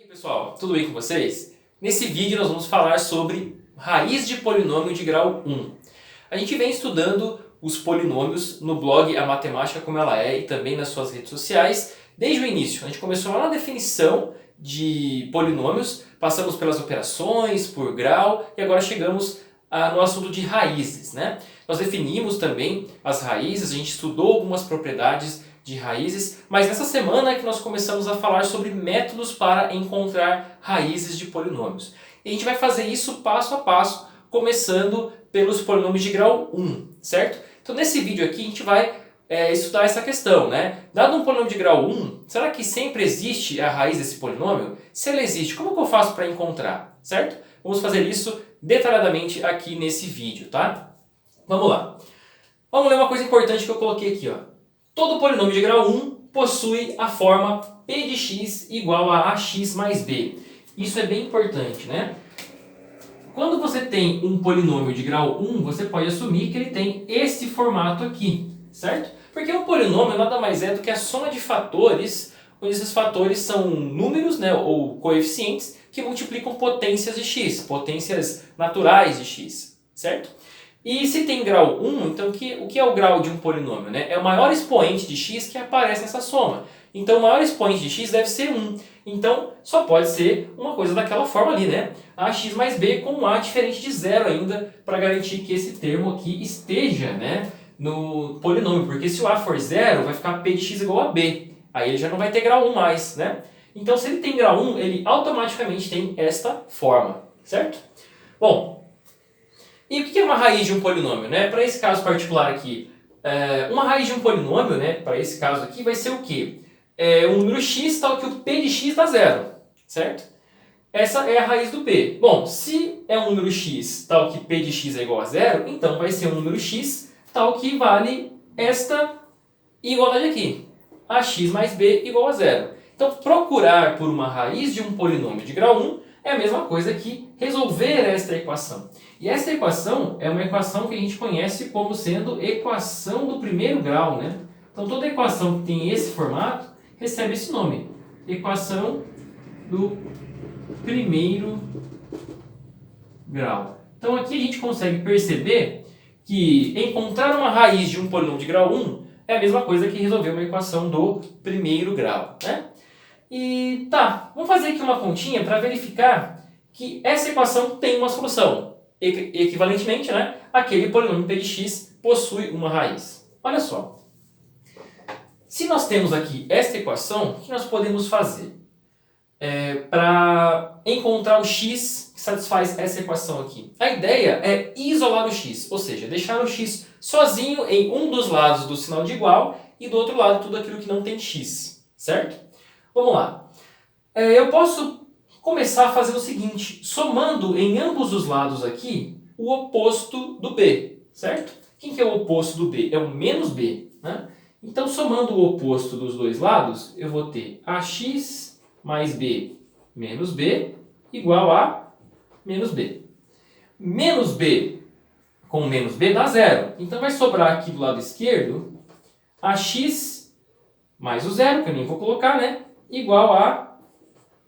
Pessoal, tudo bem com vocês? Nesse vídeo nós vamos falar sobre raiz de polinômio de grau 1. A gente vem estudando os polinômios no blog A Matemática Como Ela É e também nas suas redes sociais desde o início. A gente começou lá na definição de polinômios, passamos pelas operações, por grau e agora chegamos no assunto de raízes, né? Nós definimos também as raízes, a gente estudou algumas propriedades de raízes, mas nessa semana é que nós começamos a falar sobre métodos para encontrar raízes de polinômios. E a gente vai fazer isso passo a passo, começando pelos polinômios de grau 1, certo? Então nesse vídeo aqui a gente vai estudar essa questão, né? Dado um polinômio de grau 1, será que sempre existe a raiz desse polinômio? Se ela existe, como que eu faço para encontrar, certo? Vamos fazer isso detalhadamente aqui nesse vídeo, tá? Vamos lá. Vamos ler uma coisa importante que eu coloquei aqui, ó. Todo polinômio de grau 1 possui a forma p de x igual a ax mais b. Isso é bem importante, né? Quando você tem um polinômio de grau 1, você pode assumir que ele tem esse formato aqui, certo? Porque um polinômio nada mais é do que a soma de fatores, onde esses fatores são números, né, ou coeficientes, que multiplicam potências de x, potências naturais de x, certo? E se tem grau 1, então o que é o grau de um polinômio, né? É o maior expoente de x que aparece nessa soma. Então o maior expoente de x deve ser 1. Então só pode ser uma coisa daquela forma ali, né? Ax mais b com um a diferente de zero ainda, para garantir que esse termo aqui esteja, né, no polinômio. Porque se o a for zero, vai ficar p de x igual a b. Aí ele já não vai ter grau 1 mais, né? Então se ele tem grau 1, ele automaticamente tem esta forma, certo? Bom, e o que é uma raiz de um polinômio, né? Para esse caso particular aqui, uma raiz de um polinômio, né, para esse caso aqui, vai ser o quê? Um número x tal que o p de x dá zero, certo? Essa é a raiz do p. Bom, se é um número x tal que p de x é igual a zero, então vai ser um número x tal que vale esta igualdade aqui, ax mais b igual a zero. Então, procurar por uma raiz de um polinômio de grau 1 é a mesma coisa que resolver esta equação. E esta equação é uma equação que a gente conhece como sendo equação do primeiro grau, né? Então toda equação que tem esse formato recebe esse nome, equação do primeiro grau. Então aqui a gente consegue perceber que encontrar uma raiz de um polinômio de grau 1 é a mesma coisa que resolver uma equação do primeiro grau, né? E tá, vamos fazer aqui uma continha para verificar que essa equação tem uma solução. Equivalentemente, né, aquele polinômio p de x possui uma raiz. Olha só. Se nós temos aqui esta equação, o que nós podemos fazer? Para encontrar o x que satisfaz essa equação aqui. A ideia é isolar o x, ou seja, deixar o x sozinho em um dos lados do sinal de igual e do outro lado tudo aquilo que não tem x, certo? Vamos lá. Eu posso começar fazendo o seguinte, somando em ambos os lados aqui o oposto do b, certo? Quem que é o oposto do b? É o menos b, né? Então, somando o oposto dos dois lados, eu vou ter ax mais b menos b igual a menos b. Menos b com menos b dá zero. Então, vai sobrar aqui do lado esquerdo ax mais o zero, que eu nem vou colocar, né? Igual a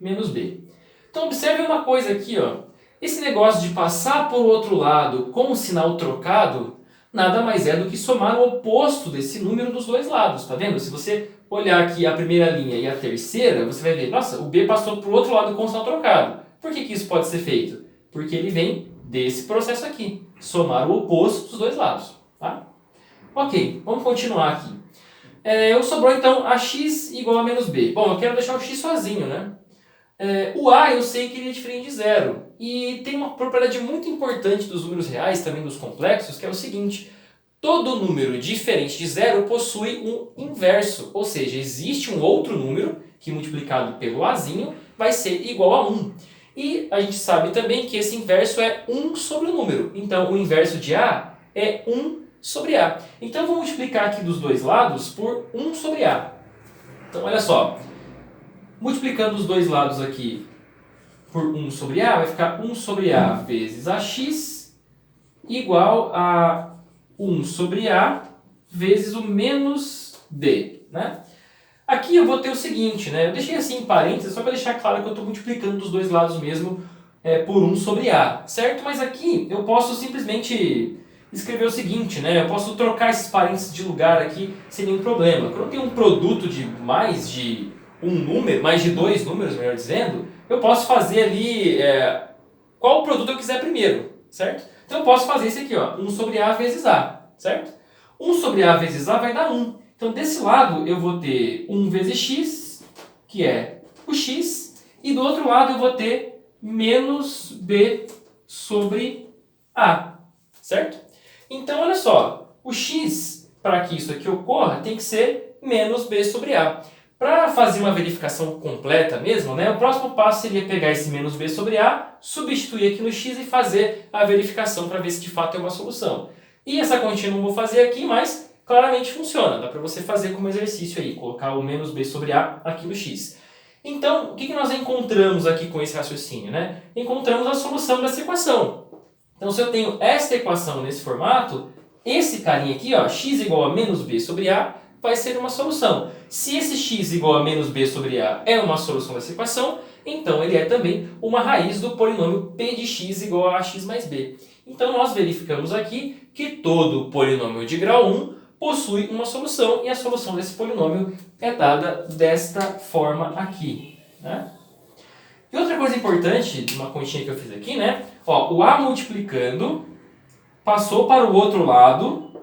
menos b. Então observe uma coisa aqui, ó. Esse negócio de passar por outro lado com o sinal trocado, nada mais é do que somar o oposto desse número dos dois lados, tá vendo? Se você olhar aqui a primeira linha e a terceira, você vai ver, nossa, o b passou para o outro lado com o sinal trocado. Por que isso pode ser feito? Porque ele vem desse processo aqui, somar o oposto dos dois lados, tá? Ok, vamos continuar aqui. Sobrou então ax igual a menos b. Bom, eu quero deixar o x sozinho, né? O a eu sei que ele é diferente de zero. E tem uma propriedade muito importante dos números reais, também dos complexos, que é o seguinte. Todo número diferente de zero possui um inverso. Ou seja, existe um outro número que multiplicado pelo azinho vai ser igual a 1. E a gente sabe também que esse inverso é 1 sobre o número. Então o inverso de a é 1 sobre a. Então eu vou multiplicar aqui dos dois lados por 1 sobre a. Então olha só. Multiplicando os dois lados aqui por 1 sobre a, vai ficar 1 sobre a vezes ax igual a 1 sobre a vezes o menos b, né? Aqui eu vou ter o seguinte, né? Eu deixei assim em parênteses só para deixar claro que eu estou multiplicando dos dois lados mesmo por 1 sobre A, certo? Mas aqui eu posso simplesmente escrever o seguinte, né? Eu posso trocar esses parênteses de lugar aqui sem nenhum problema. Quando eu tenho um produto de mais de um número, mais de dois números, melhor dizendo, eu posso fazer ali qual produto eu quiser primeiro, certo? Então eu posso fazer isso aqui, ó, 1 sobre A vezes A, certo? 1 sobre A vezes A vai dar 1. Então desse lado eu vou ter 1 vezes x, que é o x, e do outro lado eu vou ter menos b sobre A, certo? Então olha só, o x, para que isso aqui ocorra, tem que ser menos b sobre A. Para fazer uma verificação completa mesmo, né, o próximo passo seria pegar esse menos b sobre A, substituir aqui no x e fazer a verificação para ver se de fato é uma solução. E essa continha eu não vou fazer aqui, mas claramente funciona. Dá para você fazer como exercício aí, colocar o menos b sobre A aqui no x. Então, o que nós encontramos aqui com esse raciocínio, né? Encontramos a solução dessa equação. Então, se eu tenho esta equação nesse formato, esse carinha aqui, ó, x igual a menos b sobre A, vai ser uma solução. Se esse x igual a menos b sobre A é uma solução dessa equação, então ele é também uma raiz do polinômio p de x igual a x mais b. Então nós verificamos aqui que todo polinômio de grau 1 possui uma solução, e a solução desse polinômio é dada desta forma aqui, né? E outra coisa importante de uma continha que eu fiz aqui, né? Ó, o A multiplicando passou para o outro lado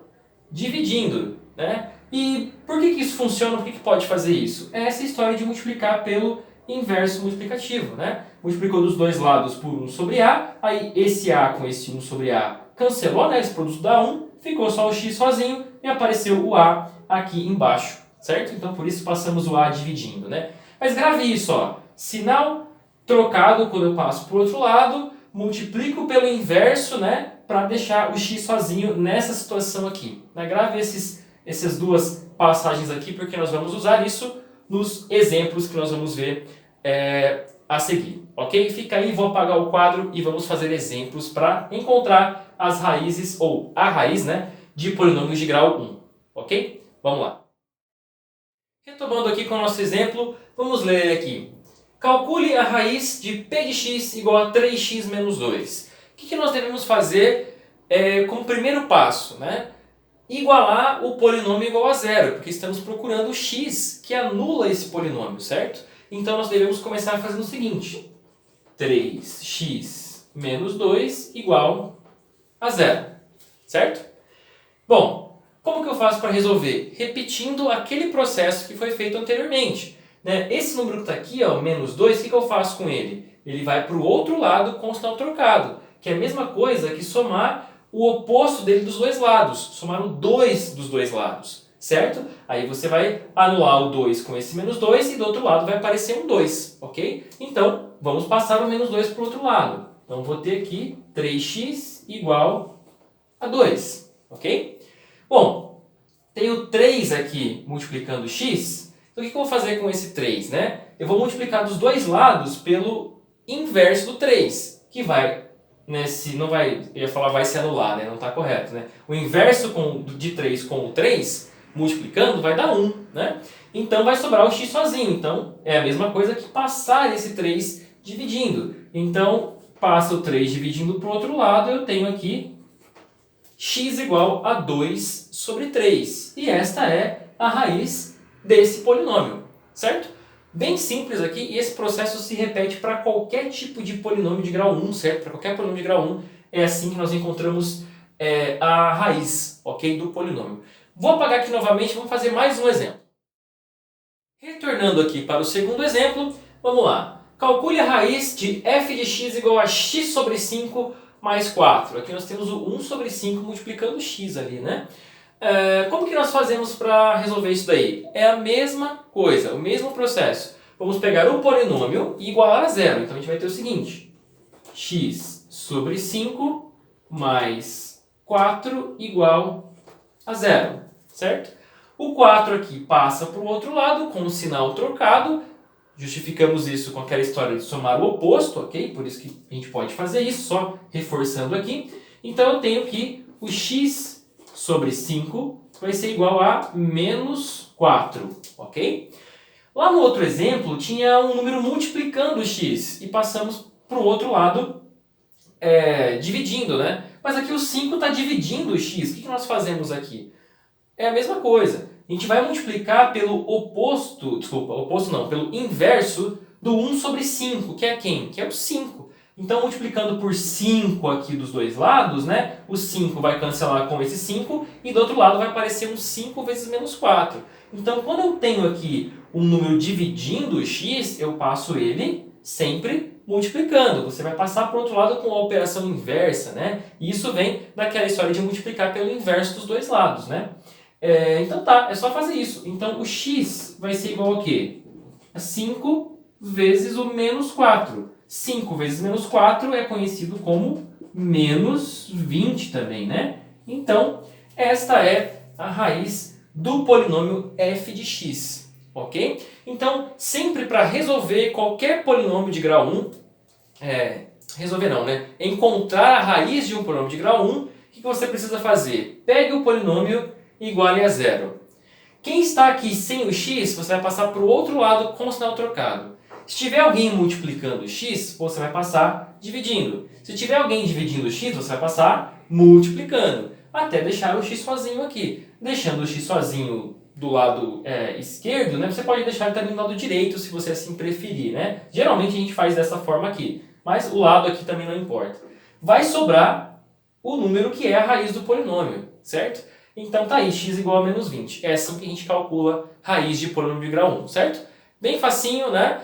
dividindo, né? E por que isso funciona? Por que pode fazer isso? É essa história de multiplicar pelo inverso multiplicativo, né? Multiplicou dos dois lados por 1 sobre A, aí esse A com esse 1 sobre A cancelou, né? Esse produto dá 1, ficou só o x sozinho e apareceu o A aqui embaixo, certo? Então por isso passamos o A dividindo, né? Mas grave isso, ó. Sinal trocado quando eu passo para o outro lado, multiplico pelo inverso, né? Para deixar o x sozinho nessa situação aqui. Né? Grave essas duas passagens aqui, porque nós vamos usar isso nos exemplos que nós vamos ver a seguir, ok? Fica aí, vou apagar o quadro e vamos fazer exemplos para encontrar as raízes, ou a raiz, né, de polinômios de grau 1, ok? Vamos lá. Retomando aqui com o nosso exemplo, vamos ler aqui. Calcule a raiz de p de x igual a 3x menos 2. O que nós devemos fazer como primeiro passo, né? Igualar o polinômio igual a zero, porque estamos procurando o x que anula esse polinômio, certo? Então nós devemos começar fazendo o seguinte: 3x menos 2 igual a zero, certo? Bom, como que eu faço para resolver? Repetindo aquele processo que foi feito anteriormente, né? Esse número que está aqui, ó, menos 2, o que eu faço com ele? Ele vai para o outro lado com o sinal trocado, que é a mesma coisa que somar o oposto dele dos dois lados, somar o 2 dos dois lados, certo? Aí você vai anular o 2 com esse menos 2 e do outro lado vai aparecer um 2, ok? Então, vamos passar o menos 2 para o outro lado. Então, vou ter aqui 3x igual a 2, ok? Bom, tenho 3 aqui multiplicando x, então o que eu vou fazer com esse 3, né? Eu vou multiplicar dos dois lados pelo inverso do 3, que vai... Se não vai, eu ia falar vai se anular, né? Não está correto, né? O inverso de 3 com o 3, multiplicando, vai dar 1, né? Então vai sobrar o x sozinho. Então é a mesma coisa que passar esse 3 dividindo. Então passa o 3 dividindo para o outro lado, eu tenho aqui x igual a 2 sobre 3. E esta é a raiz desse polinômio, certo? Bem simples aqui, e esse processo se repete para qualquer tipo de polinômio de grau 1, certo? Para qualquer polinômio de grau 1, é assim que nós encontramos a raiz, ok, do polinômio. Vou apagar aqui novamente, vamos fazer mais um exemplo. Retornando aqui para o segundo exemplo, vamos lá. Calcule a raiz de f de x igual a x sobre 5 mais 4. Aqui nós temos o 1 sobre 5 multiplicando x ali, né? Como que nós fazemos para resolver isso daí? É a mesma coisa, o mesmo processo. Vamos pegar o polinômio e igualar a zero. Então a gente vai ter o seguinte: x sobre 5 mais 4 igual a zero, certo? O 4 aqui passa para o outro lado com o sinal trocado. Justificamos isso com aquela história de somar o oposto, ok? Por isso que a gente pode fazer isso, só reforçando aqui. Então eu tenho que o x sobre 5 vai ser igual a menos 4, ok? Lá no outro exemplo, tinha um número multiplicando x e passamos para o outro lado dividindo, né? Mas aqui o 5 está dividindo o x. O que nós fazemos aqui? É a mesma coisa. A gente vai multiplicar pelo pelo inverso do 1 sobre 5, que é quem? Que é o 5. Então, multiplicando por 5 aqui dos dois lados, né? O 5 vai cancelar com esse 5 e do outro lado vai aparecer um 5 vezes menos 4. Então, quando eu tenho aqui um número dividindo o x, eu passo ele sempre multiplicando. Você vai passar para o outro lado com a operação inversa, né? E isso vem daquela história de multiplicar pelo inverso dos dois lados, né? Então tá, é só fazer isso. Então o x vai ser igual a quê? A 5 vezes o menos 4. 5 vezes menos 4 é conhecido como menos 20 também, né? Então, esta é a raiz do polinômio f de x, ok? Então, sempre para resolver qualquer polinômio de grau 1, resolver não, né? Encontrar a raiz de um polinômio de grau 1, o que você precisa fazer? Pegue o polinômio iguale a zero. Quem está aqui sem o x, você vai passar para o outro lado com o sinal trocado. Se tiver alguém multiplicando o x, você vai passar dividindo. Se tiver alguém dividindo o x, você vai passar multiplicando. Até deixar o x sozinho aqui. Deixando o x sozinho do lado esquerdo, né, você pode deixar ele também do lado direito, se você assim preferir, né? Geralmente a gente faz dessa forma aqui, mas o lado aqui também não importa. Vai sobrar o número que é a raiz do polinômio, certo? Então tá aí, x igual a menos 20. É assim que a gente calcula raiz de polinômio de grau 1, certo? Bem facinho, né?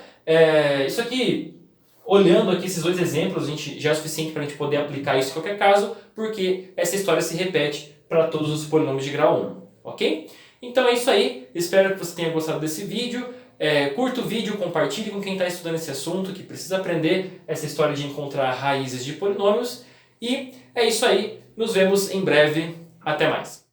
Isso aqui, olhando aqui esses dois exemplos, já é suficiente para a gente poder aplicar isso em qualquer caso, porque essa história se repete para todos os polinômios de grau 1, ok? Então é isso aí, espero que você tenha gostado desse vídeo. Curta o vídeo, compartilhe com quem está estudando esse assunto, que precisa aprender essa história de encontrar raízes de polinômios. E é isso aí, nos vemos em breve, até mais.